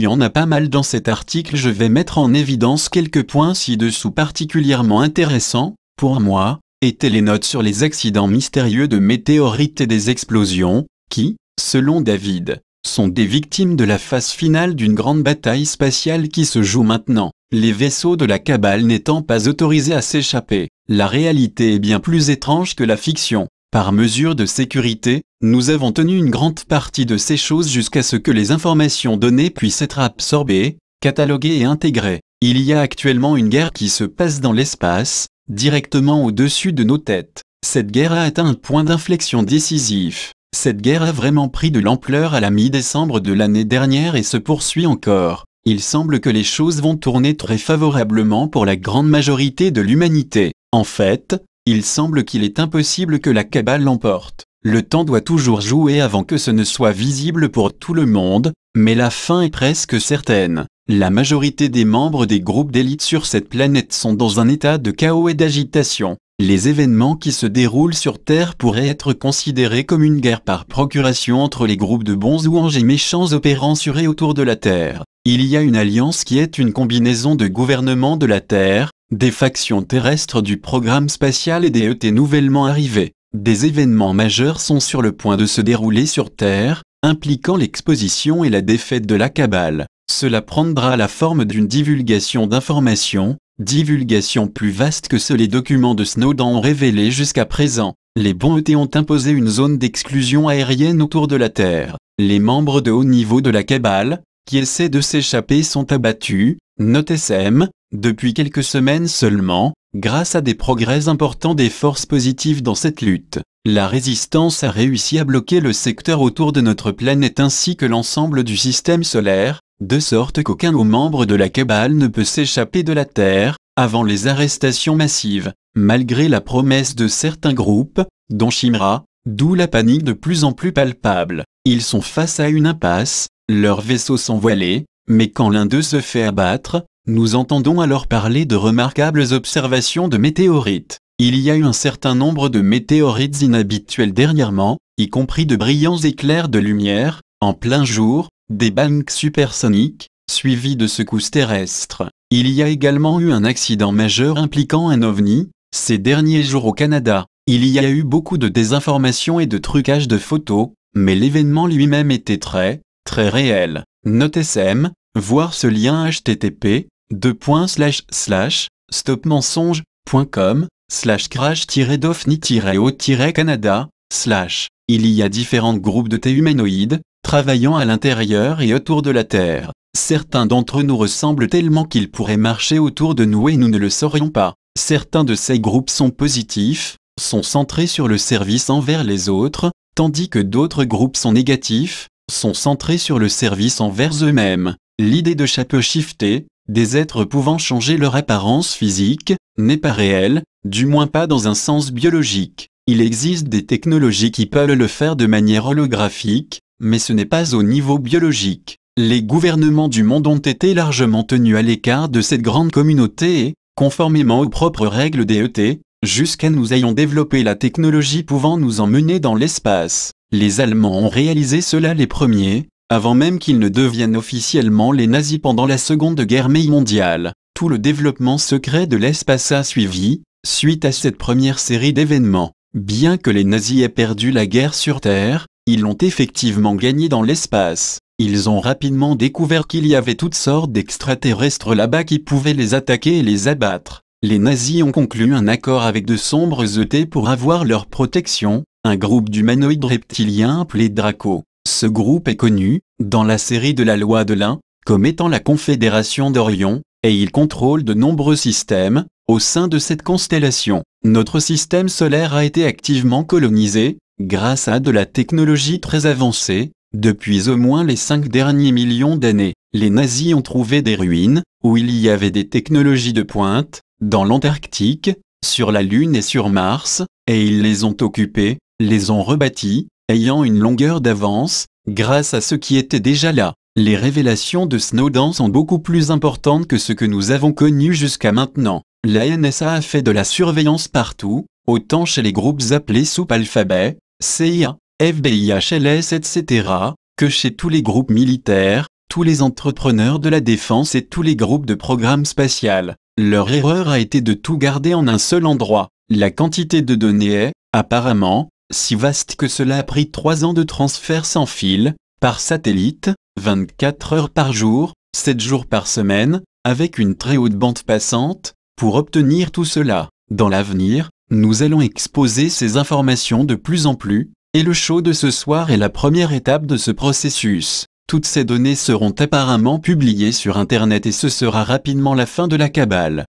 y en a pas mal dans cet article, je vais mettre en évidence quelques points ci-dessous particulièrement intéressants, pour moi, étaient les notes sur les accidents mystérieux de météorites et des explosions, qui, selon David, sont des victimes de la phase finale d'une grande bataille spatiale qui se joue maintenant, les vaisseaux de la Cabale n'étant pas autorisés à s'échapper. La réalité est bien plus étrange que la fiction. Par mesure de sécurité, nous avons tenu une grande partie de ces choses jusqu'à ce que les informations données puissent être absorbées, cataloguées et intégrées. Il y a actuellement une guerre qui se passe dans l'espace, directement au-dessus de nos têtes. Cette guerre a atteint un point d'inflexion décisif. Cette guerre a vraiment pris de l'ampleur à la mi-décembre de l'année dernière et se poursuit encore. Il semble que les choses vont tourner très favorablement pour la grande majorité de l'humanité. En fait, il semble qu'il est impossible que la Cabale l'emporte. Le temps doit toujours jouer avant que ce ne soit visible pour tout le monde, mais la fin est presque certaine. La majorité des membres des groupes d'élite sur cette planète sont dans un état de chaos et d'agitation. Les événements qui se déroulent sur Terre pourraient être considérés comme une guerre par procuration entre les groupes de bons ou anges et méchants opérant sur et autour de la Terre. Il y a une alliance qui est une combinaison de gouvernements de la Terre, des factions terrestres du programme spatial et des ET nouvellement arrivés. Des événements majeurs sont sur le point de se dérouler sur Terre, impliquant l'exposition et la défaite de la Cabale. Cela prendra la forme d'une divulgation d'informations, divulgation plus vaste que ce les documents de Snowden ont révélé jusqu'à présent. Les bons ET ont imposé une zone d'exclusion aérienne autour de la Terre. Les membres de haut niveau de la Cabale, qui essaient de s'échapper sont abattus, note SM, depuis quelques semaines seulement, grâce à des progrès importants des forces positives dans cette lutte. La résistance a réussi à bloquer le secteur autour de notre planète ainsi que l'ensemble du système solaire, de sorte qu'aucun membre de la Cabale ne peut s'échapper de la Terre, avant les arrestations massives, malgré la promesse de certains groupes, dont Shimra, d'où la panique de plus en plus palpable. Ils sont face à une impasse, leurs vaisseaux sont voilés, mais quand l'un d'eux se fait abattre, nous entendons alors parler de remarquables observations de météorites. Il y a eu un certain nombre de météorites inhabituelles dernièrement, y compris de brillants éclairs de lumière, en plein jour, des bangs supersoniques, suivis de secousses terrestres. Il y a également eu un accident majeur impliquant un ovni, ces derniers jours au Canada. Il y a eu beaucoup de désinformation et de trucage de photos, mais l'événement lui-même était très réel. Note SM, voir ce lien http://stopmensonge.com/crash-dofni-o-canada/ Il y a différents groupes de humanoïdes, travaillant à l'intérieur et autour de la Terre. Certains d'entre nous ressemblent tellement qu'ils pourraient marcher autour de nous et nous ne le saurions pas. Certains de ces groupes sont positifs, sont centrés sur le service envers les autres, tandis que d'autres groupes sont négatifs, sont centrés sur le service envers eux-mêmes. L'idée de shapeshifter, des êtres pouvant changer leur apparence physique, n'est pas réelle, du moins pas dans un sens biologique. Il existe des technologies qui peuvent le faire de manière holographique, mais ce n'est pas au niveau biologique. Les gouvernements du monde ont été largement tenus à l'écart de cette grande communauté et, conformément aux propres règles des ET, jusqu'à nous ayons développé la technologie pouvant nous emmener dans l'espace. Les Allemands ont réalisé cela les premiers, avant même qu'ils ne deviennent officiellement les nazis pendant la Seconde Guerre mondiale. Tout le développement secret de l'espace a suivi, suite à cette première série d'événements. Bien que les nazis aient perdu la guerre sur Terre, ils l'ont effectivement gagnée dans l'espace. Ils ont rapidement découvert qu'il y avait toutes sortes d'extraterrestres là-bas qui pouvaient les attaquer et les abattre. Les nazis ont conclu un accord avec de sombres ET pour avoir leur protection, un groupe d'humanoïdes reptiliens appelé Draco. Ce groupe est connu, dans la série de la loi de l'Un, comme étant la Confédération d'Orion, et il contrôle de nombreux systèmes, au sein de cette constellation. Notre système solaire a été activement colonisé, grâce à de la technologie très avancée, depuis au moins les 5 derniers millions d'années. Les nazis ont trouvé des ruines, où il y avait des technologies de pointe, dans l'Antarctique, sur la Lune et sur Mars, et ils les ont occupées, les ont rebâtis, ayant une longueur d'avance, grâce à ce qui était déjà là. Les révélations de Snowden sont beaucoup plus importantes que ce que nous avons connu jusqu'à maintenant. La NSA a fait de la surveillance partout, autant chez les groupes appelés sous alphabet, CIA, FBI, HLS, etc., que chez tous les groupes militaires, tous les entrepreneurs de la défense et tous les groupes de programme spatial. Leur erreur a été de tout garder en un seul endroit. La quantité de données est, apparemment, si vaste que cela a pris 3 ans de transfert sans fil, par satellite, 24 heures par jour, 7 jours par semaine, avec une très haute bande passante, pour obtenir tout cela. Dans l'avenir, nous allons exposer ces informations de plus en plus, et le show de ce soir est la première étape de ce processus. Toutes ces données seront apparemment publiées sur Internet et ce sera rapidement la fin de la cabale.